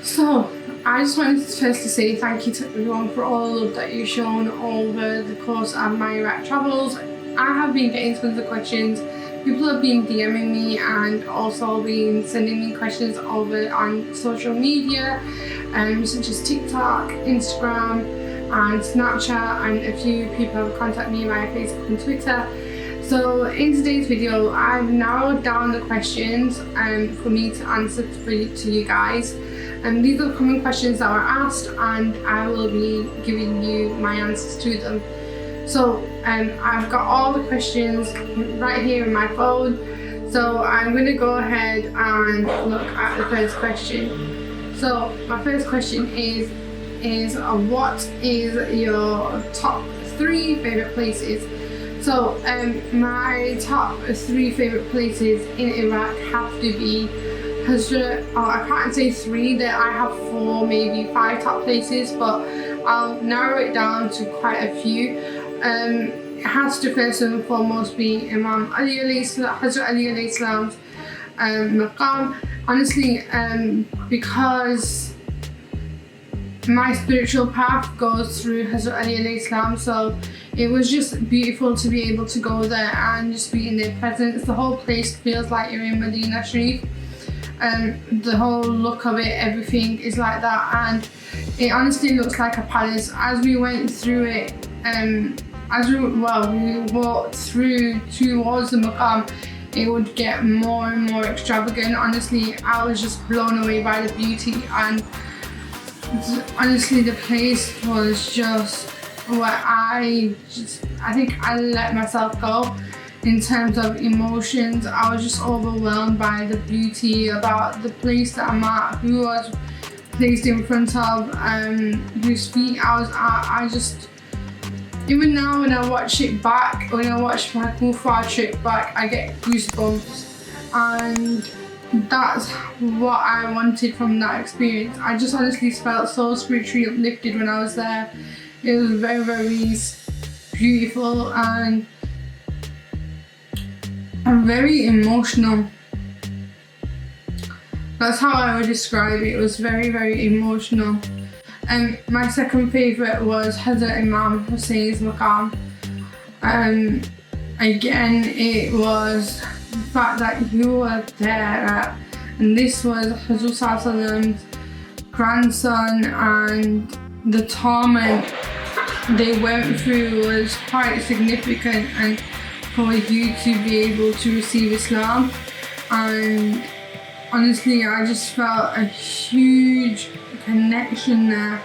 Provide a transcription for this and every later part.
So, I just wanted first to say thank you to everyone for all the love that you've shown over the course of my Iraq travels. I have been getting tons of questions. People have been DMing me and also been sending me questions over on social media, such as TikTok, Instagram, and Snapchat, and a few people have contacted me via Facebook and Twitter. So in today's video, I've narrowed down the questions for me to answer to you guys. And these are common questions that were asked, and I will be giving you my answers to them. So I've got all the questions right here in my phone. So I'm going to go ahead and look at the first question. So my first question is what is your top 3 favorite places? So my top 3 favorite places in Iraq have to be I can't say 3, that I have 4, maybe 5 top places, but I'll narrow it down to quite a few. It has to first and foremost be Imam Ali Hazrat Ali alayhi salam's maqam. Honestly, because my spiritual path goes through Hazrat Ali alayhi salam, so it was just beautiful to be able to go there and just be in their presence. The whole place feels like you're in Medina Sharif. The whole look of it, everything is like that, and it honestly looks like a palace. As we went through it, we walked through towards the maqam, it would get more and more extravagant. Honestly, I was just blown away by the beauty, and honestly the place was just where I think I let myself go. In terms of emotions, I was just overwhelmed by the beauty about the place that I'm at, who I was placed in front of, whose feet I just, even now when I watch it back, when I watch my Wifi trip back, I get goosebumps, and that's what I wanted from that experience. I just honestly felt so spiritually uplifted when I was there. It was very, very beautiful and very emotional. That's how I would describe it. It was very, very emotional. And my second favourite was Hazrat Imam Hussein's maqam. Again, it was the fact that you were there, and this was Hazrat Salaam's grandson, and the torment they went through was quite significant, and for you to be able to receive Islam. And honestly, I just felt a huge connection there,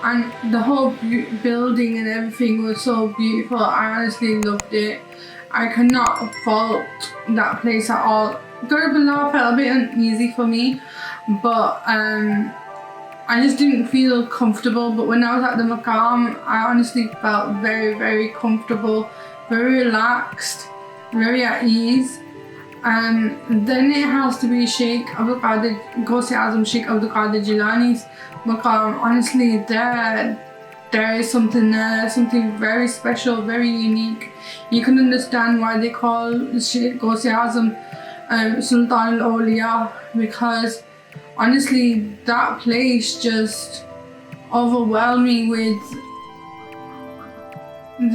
and the whole building and everything was so beautiful. I honestly loved it. I cannot fault that place at all. Karbala felt a bit uneasy for me, but I just didn't feel comfortable. But when I was at the maqam, I honestly felt very, very comfortable, very relaxed, very at ease. Then it has to be Sheikh Abdul Qadir, Ghaus-e-Azam Sheikh Abdul Qadir Jilani's maqam. Honestly, there is something there, something very special, very unique. You can understand why they call Sheikh Ghaus-e-Azam Sultan al-Awliya, because honestly that place just overwhelmed me with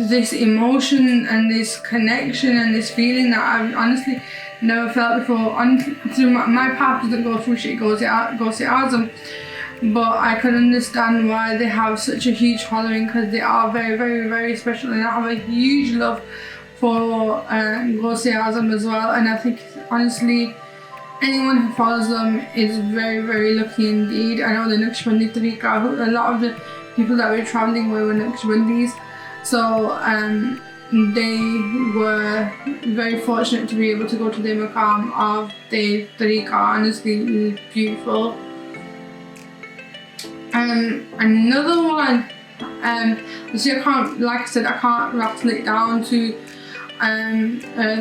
this emotion and this connection and this feeling that I've honestly never felt before. Honestly, my path doesn't go through Sheikh Ghaus-e-Azam, but I can understand why they have such a huge following, because they are very, very, very special, and I have a huge love for Ghaus-e-Azam as well. And I think honestly anyone who follows them is very, very lucky indeed. I know the Naqshbandi Tariqa, a lot of the people that were travelling were Naqshbandis, so they were very fortunate to be able to go to the maqam of the Tariqa. Honestly, it was beautiful. Another one, so I can't, like I said, I can't rattle it down to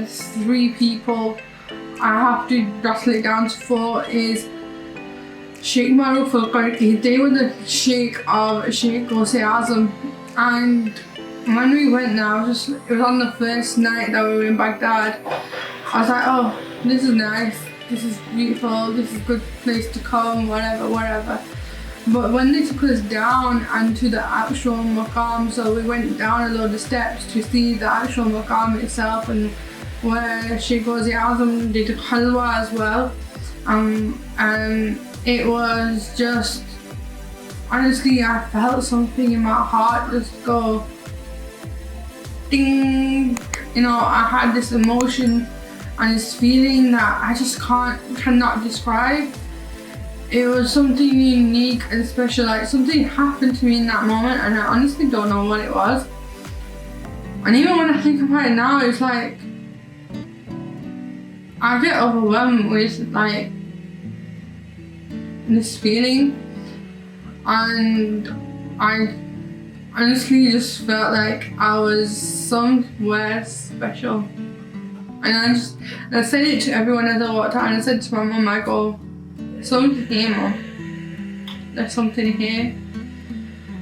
3 people. I have to rattle it down to 4, is Sheikh Maruf al-Qarqi. They were the Sheikh of Sheikh Ghaus-e-Azam, and when we went there, it was on the first night that we were in Baghdad. I was like, oh, this is nice. this is beautiful, this is a good place to come, whatever. But when they took us down and to the actual maqam, so we went down a load of steps to see the actual maqam itself, and where Sheikh Azam did halwa as well. And it was just, honestly, I felt something in my heart just go ding. You know, I had this emotion and this feeling that I just cannot describe. It was something unique and special, like something happened to me in that moment, and I honestly don't know what it was. And even when I think about it now, it's like I get overwhelmed with like this feeling, and I honestly just felt like I was somewhere special. And I said it to everyone as I walked out, and I said to my mum, I go, there's something here, Mum. There's something here.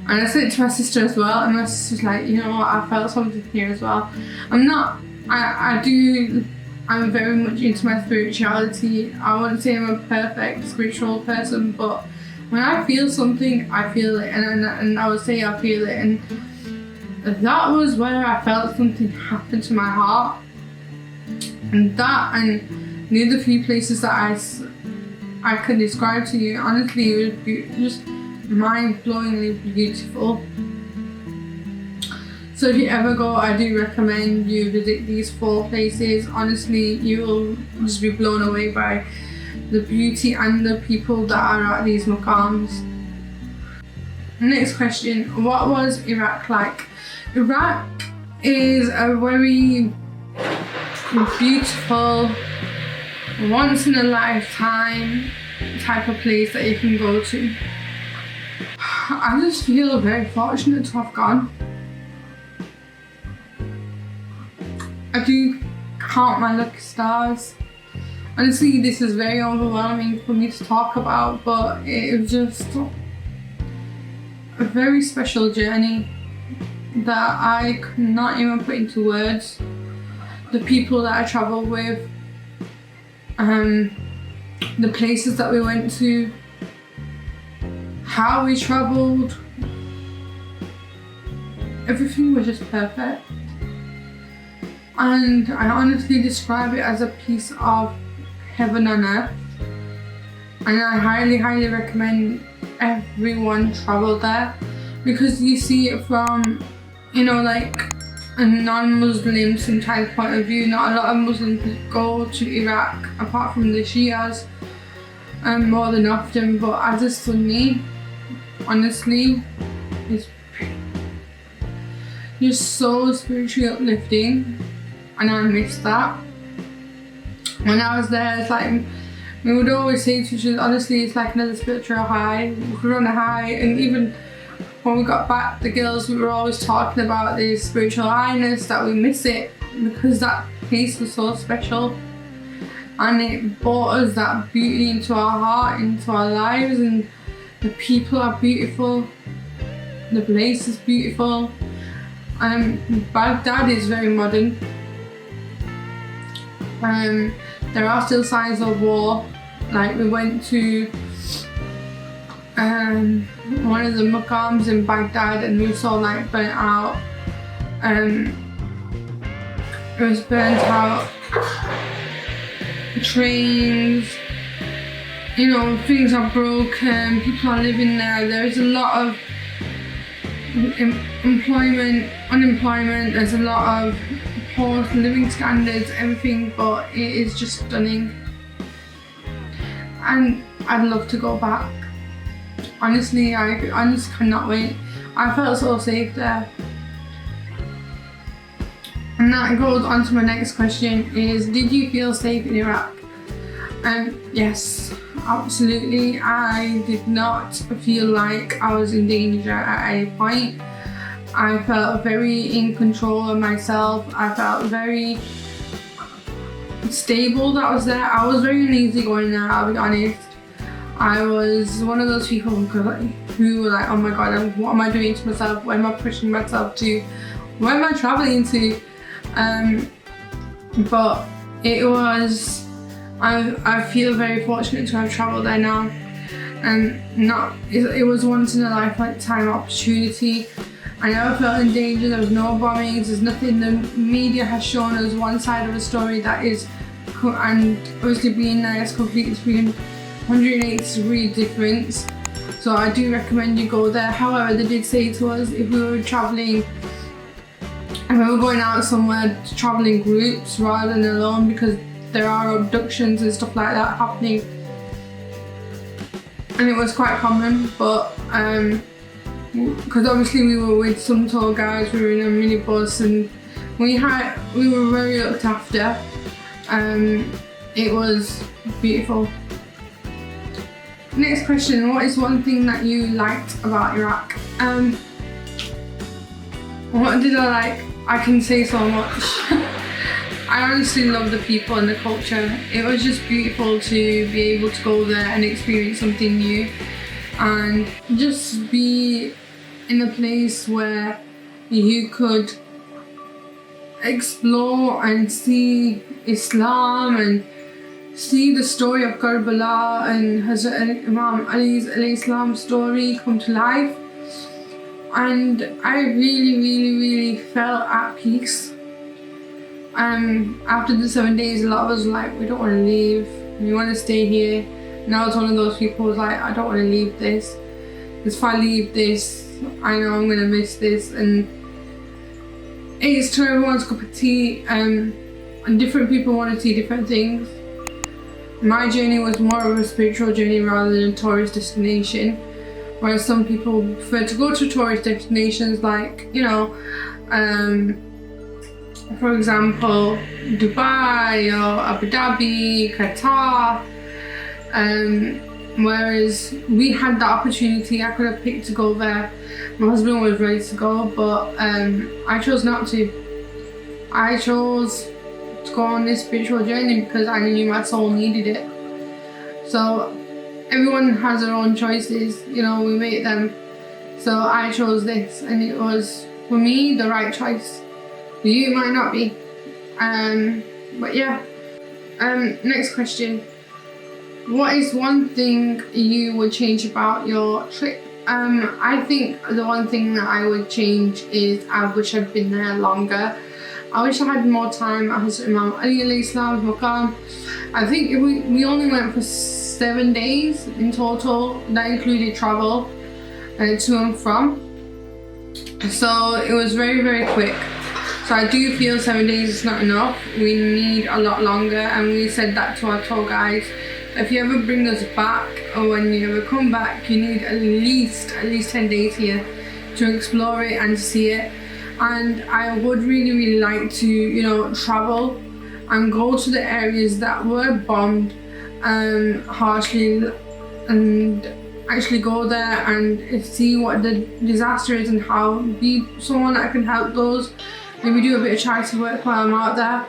And I said it to my sister as well, and my sister's like, you know what, I felt something here as well. I'm very much into my spirituality. I wouldn't say I'm a perfect spiritual person, but when I feel something, I feel it, and I would say I feel it, and that was where I felt something happen to my heart. And that, and the other few places that I could describe to you, honestly, it was just mind-blowingly beautiful. So if you ever go, I do recommend you visit these 4 places. Honestly, you will just be blown away by the beauty and the people that are at these maqams. Next question, what was Iraq like? Iraq is a very beautiful, once in a lifetime type of place that you can go to. I just feel very fortunate to have gone. I do count my lucky stars. Honestly, this is very overwhelming for me to talk about, but it was just a very special journey that I could not even put into words. The people that I travelled with, the places that we went to, how we travelled, everything was just perfect. And I honestly describe it as a piece of heaven on earth. And I highly recommend everyone travel there, because you see it from, you know, like a non-Muslim sometimes point of view. Not a lot of Muslims go to Iraq apart from the Shias more than often, but as a Sunni, honestly, it's just so spiritually uplifting, and I miss that. When I was there, it's like we would always say to each other, honestly, it's like another spiritual high. We were on a high, and even when we got back, the girls, we were always talking about this spiritual highness, that we miss it because that place was so special, and it brought us that beauty into our heart, into our lives, and the people are beautiful, the place is beautiful. Baghdad is very modern. There are still signs of war. Like we went to one of the maqams in Baghdad, and we saw like burnt out. It was burnt out trains. You know, things are broken. People are living there. There is a lot of unemployment. There's a lot of poor living standards, everything, but it is just stunning. And I'd love to go back. Honestly, I just cannot wait. I felt so safe there. And that goes on to my next question is, did you feel safe in Iraq? Yes, absolutely. I did not feel like I was in danger at any point. I felt very in control of myself. I felt very stable that I was there. I was very uneasy going there, I'll be honest. I was one of those people who were like, oh my god, what am I doing to myself? Where am I pushing myself to? Where am I traveling to? But it was I feel very fortunate to have travelled there now, and it was once in a lifetime opportunity. I never felt in danger. There was no bombings. There's nothing. The media has shown us one side of a story that is, and obviously being there is completely 180-degree difference. So I do recommend you go there. However, they did say to us if we were travelling, and we were going out somewhere, to travel in groups rather than alone, because there are abductions and stuff like that happening, and it was quite common. But because obviously we were with some tour guides, we were in a minibus, and we were very looked after. It was beautiful. Next question: what is one thing that you liked about Iraq? What did I like? I can say so much. I honestly love the people and the culture. It was just beautiful to be able to go there and experience something new, and just be in a place where you could explore and see Islam and see the story of Karbala and Hazrat Imam Ali's Islam story come to life. And I really felt at peace. After the 7 days, a lot of us were like, we don't want to leave, we want to stay here. And I was one of those people who was like, I don't want to leave this. Because if I leave this, I know I'm going to miss this. And it's to everyone's cup of tea, and different people want to see different things. My journey was more of a spiritual journey rather than a tourist destination, whereas some people prefer to go to tourist destinations like, you know, for example, Dubai or Abu Dhabi, Qatar. Whereas we had the opportunity, I could have picked to go there. My husband was ready to go, but I chose not to. I chose to go on this spiritual journey because I knew my soul needed it. So everyone has their own choices, you know, we make them. So I chose this, and it was, for me, the right choice. For you, it might not be. But yeah. Next question. What is one thing you would change about your trip? I think the one thing that I would change is I wish I'd been there longer. I wish I had more time at Hazrat Imam Ali alayhi salam's maqam. I think we only went for 7 days in total. That included travel to and from. So it was very quick. So I do feel 7 days is not enough. We need a lot longer, and we said that to our tour guides. If you ever bring us back, or when you ever come back, you need at least 10 days here to explore it and see it. And I would really like to, you know, travel and go to the areas that were bombed harshly, and actually go there and see what the disaster is and how be someone that can help those. Maybe do a bit of charity work while I'm out there.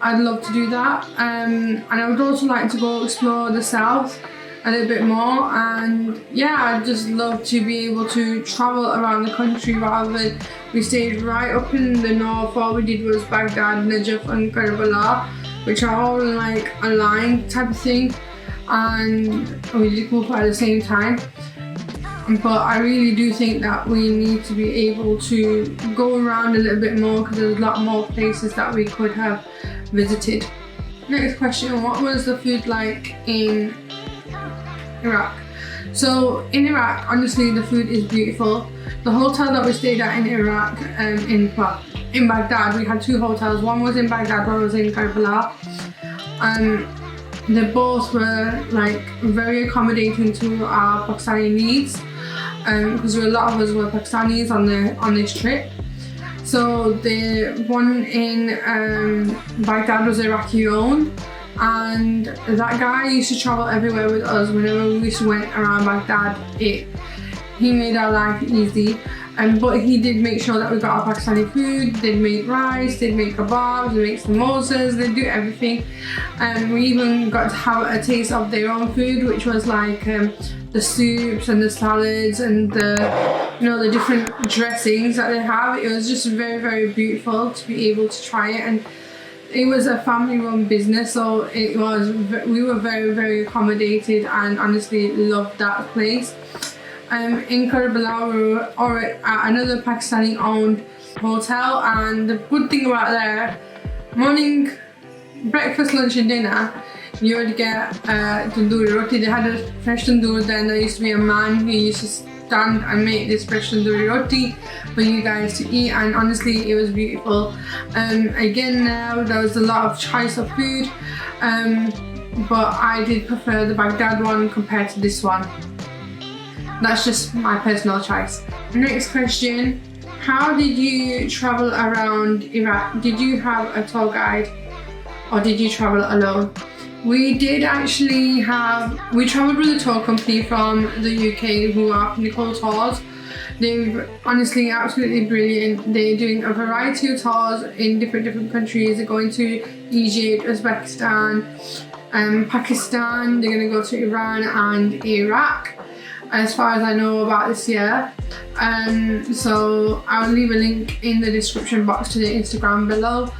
I'd love to do that. And I would also like to go explore the south a little bit more. And yeah, I'd just love to be able to travel around the country rather than we stayed right up in the north. All we did was Baghdad, Najaf and Karbala, which are all like a line type of thing. And we did both at the same time. But I really do think that we need to be able to go around a little bit more, because there's a lot more places that we could have visited. Next question: what was the food like in Iraq? So in Iraq, honestly, the food is beautiful. The hotel that we stayed at in Iraq, in Baghdad, we had 2 hotels. One was in Baghdad, one was in Karbala. They both were like very accommodating to our Pakistani needs, because a lot of us were Pakistanis on this trip. So the one in Baghdad was Iraqi owned, and that guy used to travel everywhere with us. Whenever we went around Baghdad, he made our life easy. But he did make sure that we got our Pakistani food. They'd make rice, they'd make kebabs, they'd make samosas, they'd do everything. And we even got to have a taste of their own food, which was like the soups and the salads and the different dressings that they have. It was just very beautiful to be able to try it, and it was a family-run business, so we were very, very accommodated, and honestly loved that place. In Kyrgyzstan, we were at another Pakistani-owned hotel, and the good thing about there, morning, breakfast, lunch and dinner, you would get tandoori roti. They had a fresh tandoor there, and there used to be a man who used to stand and make this fresh tandoori roti for you guys to eat, and honestly it was beautiful. Again, there was a lot of choice of food, but I did prefer the Baghdad one compared to this one. That's just my personal choice. Next question. How did you travel around Iraq? Did you have a tour guide or did you travel alone? We did actually we travelled with a tour company from the UK who are Pinnacle Tours. They're honestly absolutely brilliant. They're doing a variety of tours in different countries. They're going to Egypt, Uzbekistan, Pakistan. They're going to go to Iran and Iraq, as far as I know about this year. So I'll leave a link in the description box to the Instagram below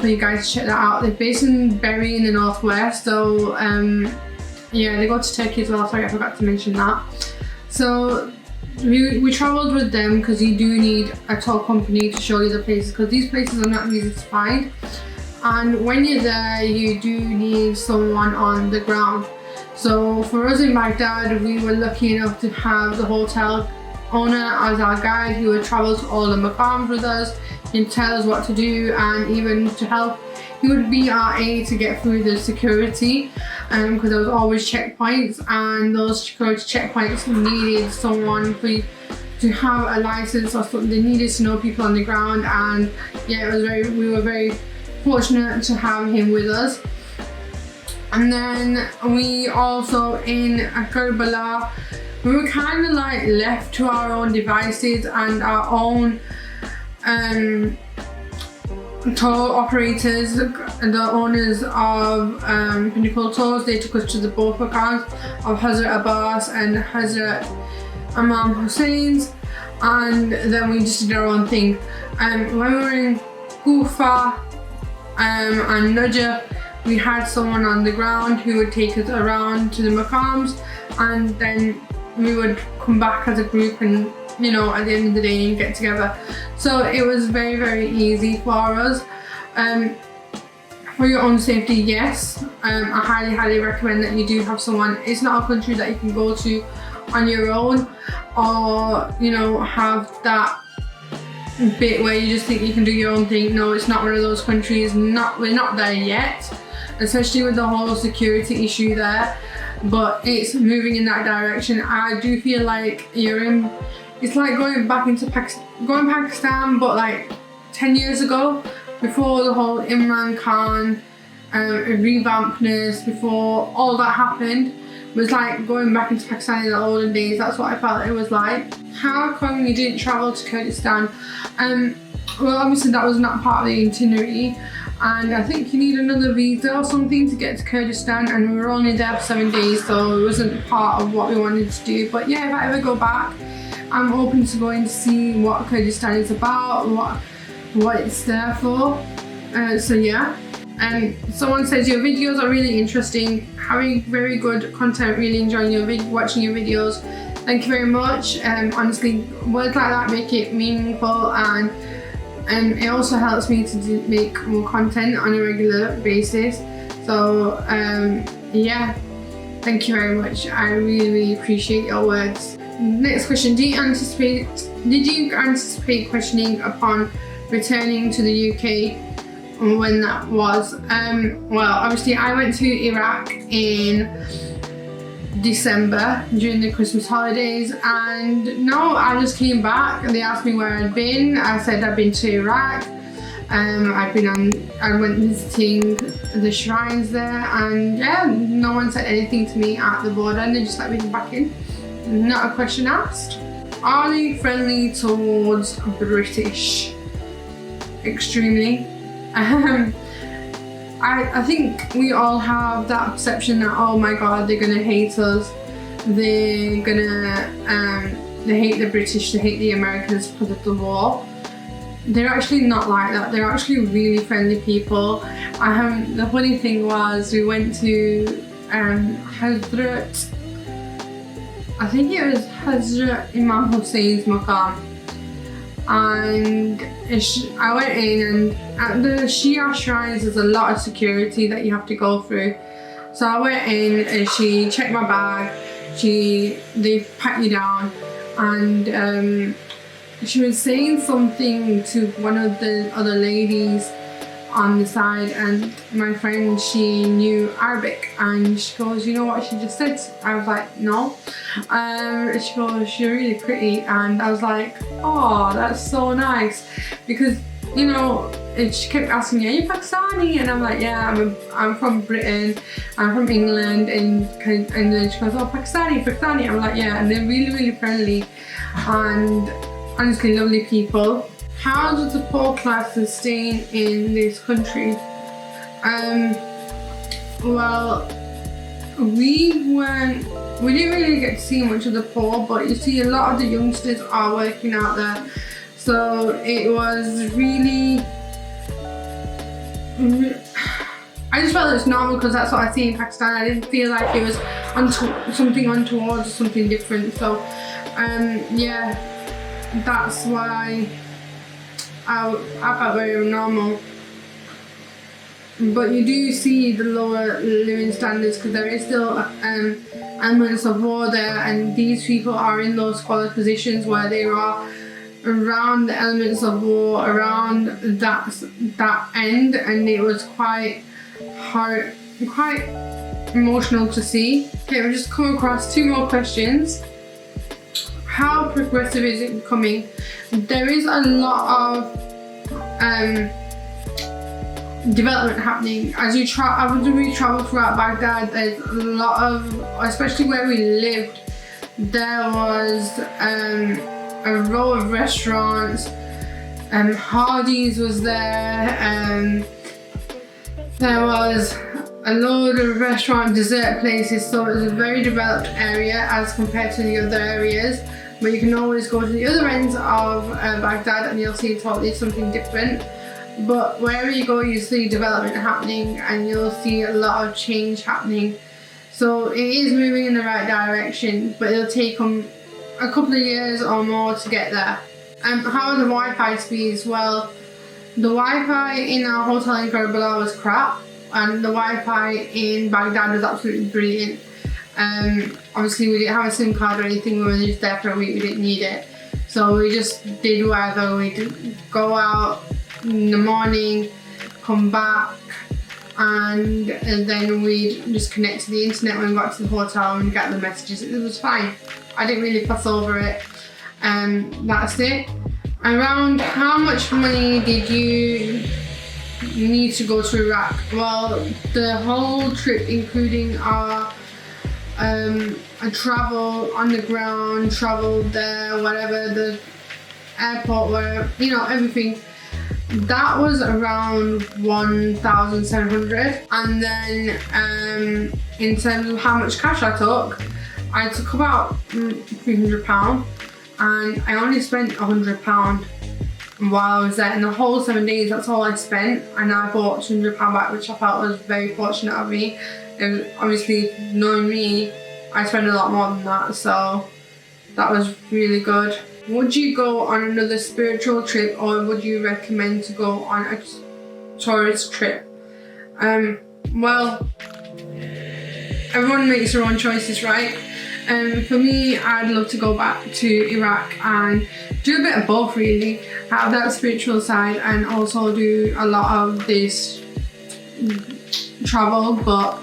for you guys to check that out. They're based in Bury in the northwest, so yeah, they go to Turkey as well. Sorry, I forgot to mention that. So we travelled with them because you do need a tour company to show you the places, because these places are not easy to find, and when you're there you do need someone on the ground. So for us in Baghdad, we were lucky enough to have the hotel owner as our guide. He would travel to all the maqams with us. He'd tell us what to do, and even to help, he would be our aid to get through the security, because there was always checkpoints, and those security checkpoints needed someone to have a license or something. They needed to know people on the ground, and yeah, we were very fortunate to have him with us. And then we also in Kyrgyzstan, we were kind of like left to our own devices and our own tour operators, the owners of Pinnacle Tours. They took us to the both maqams of Hazrat Abbas and Hazrat Imam Hussein's, and then we just did our own thing. When we were in Kufa and Najaf, we had someone on the ground who would take us around to the maqams, and then we would come back as a group and, you know, at the end of the day get together. So it was very, very easy for us. For your own safety, yes, I highly, highly recommend that you do have someone. It's not a country that you can go to on your own, or, you know, have that bit where you just think you can do your own thing. No, it's not one of those countries. We're not there yet, especially with the whole security issue there, but it's moving in that direction. I do feel like it's like going back into Pakistan, but like 10 years ago, before the whole Imran Khan revampedness, before all that happened. It was like going back into Pakistan in the olden days. That's what I felt it was like. How come you didn't travel to Kyrgyzstan? Well, obviously that was not part of the itinerary, and I think you need another visa or something to get to Kyrgyzstan, and we were only there for 7 days, so it wasn't part of what we wanted to do. But yeah, if I ever go back, I'm open to going to see what Kyrgyzstan is about, what it's there for. So yeah. Someone says your videos are really interesting, having very good content, really enjoying watching your videos. Thank you very much. Honestly, words like that make it meaningful, and it also helps me to make more content on a regular basis. So yeah, thank you very much. I really, really appreciate your words. Next question: did you anticipate questioning upon returning to the UK? When that was? Well, obviously I went to Iraq in December during the Christmas holidays, and no, I just came back. They asked me where I'd been. I said I'd been to Iraq. I went visiting the shrines there, and yeah, no one said anything to me at the border, and they just let me back in. Not a question asked. Are they friendly towards British? Extremely. I think we all have that perception that, oh my god, they're gonna hate us, they hate the British, they hate the Americans because of the war. they're actually not like that. They're actually really friendly people. The funny thing was, we went to Hazrat, I think it was Hazrat Imam Hussein's maqam, and I went in, and at the Shia shrines there's a lot of security that you have to go through. So I went in and she checked my bag, they pat you down, and she was saying something to one of the other ladies on the side, and my friend, she knew Arabic, and she goes, you know what she just said? I was like, no. She goes, you're really pretty, and I was like, oh, that's so nice, because you know, and she kept asking me, are you Pakistani? And I'm like, yeah, I'm from Britain, I'm from England, and then she goes, oh, Pakistani. I'm like, yeah, and they're really, really friendly, and honestly lovely people. How does the poor class sustain in this country? Well, we didn't really get to see much of the poor, but you see a lot of the youngsters are working out there. So it was really, I just felt it was normal because that's what I see in Pakistan. I didn't feel like it was something untoward or something different. So yeah, that's why I felt very normal. But you do see the lower living standards because there is still elements of war there, and these people are in those squalid positions where they are around the elements of war, around that end, and it was quite hard, quite emotional to see. Okay, we've just come across 2 more questions. How progressive is it becoming? There is a lot of development happening as we travel throughout Baghdad. There's a lot of, especially where we lived, there was a row of restaurants, Hardee's was there, there was a load of restaurant dessert places, so it was a very developed area as compared to the other areas. But you can always go to the other ends of Baghdad and you'll see totally something different. But wherever you go, you see development happening and you'll see a lot of change happening. So it is moving in the right direction, but it'll take them a couple of years or more to get there. How are the Wi-Fi speeds? Well, the Wi-Fi in our hotel in Karbala was crap, and the Wi-Fi in Baghdad was absolutely brilliant. Obviously we didn't have a SIM card or anything, we were just there for a week, we didn't need it. So we just did whatever, we'd go out in the morning, come back, and then we'd just connect to the internet when we got to the hotel and get the messages. It was fine. I didn't really fuss over it. That's it. Around how much money did you need to go to Iraq? Well, the whole trip, including our travel on the ground, travel there, whatever, the airport, where, you know, everything, that was around 1,700. And then in terms of how much cash I took about £300, and I only spent £100 while I was there. In the whole 7 days, that's all I spent, and I bought £200 back, which I felt was very fortunate of me. And obviously, knowing me, I spent a lot more than that, so that was really good. Would you go on another spiritual trip, or would you recommend to go on a tourist trip? Well, everyone makes their own choices, right? For me, I'd love to go back to Iraq and do a bit of both, really. Have that spiritual side and also do a lot of this travel, but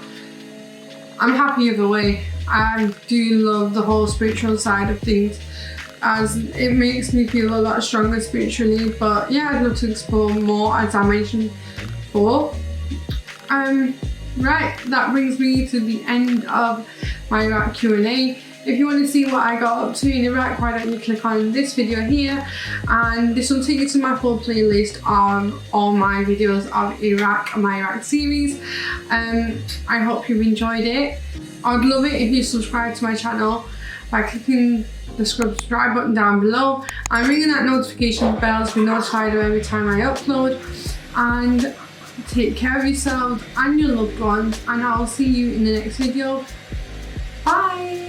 I'm happy either way. I do love the whole spiritual side of things, as it makes me feel a lot stronger spiritually. But yeah, I'd love to explore more, as I mentioned before. Right, that brings me to the end of my Iraq Q&A. If you want to see what I got up to in Iraq, why don't you click on this video here, and this will take you to my full playlist of all my videos of Iraq, my Iraq series. I hope you've enjoyed it. I'd love it if you subscribe to my channel by clicking the subscribe button down below and ringing that notification bell to be notified of every time I upload. And take care of yourselves and your loved ones, and I'll see you in the next video. Bye!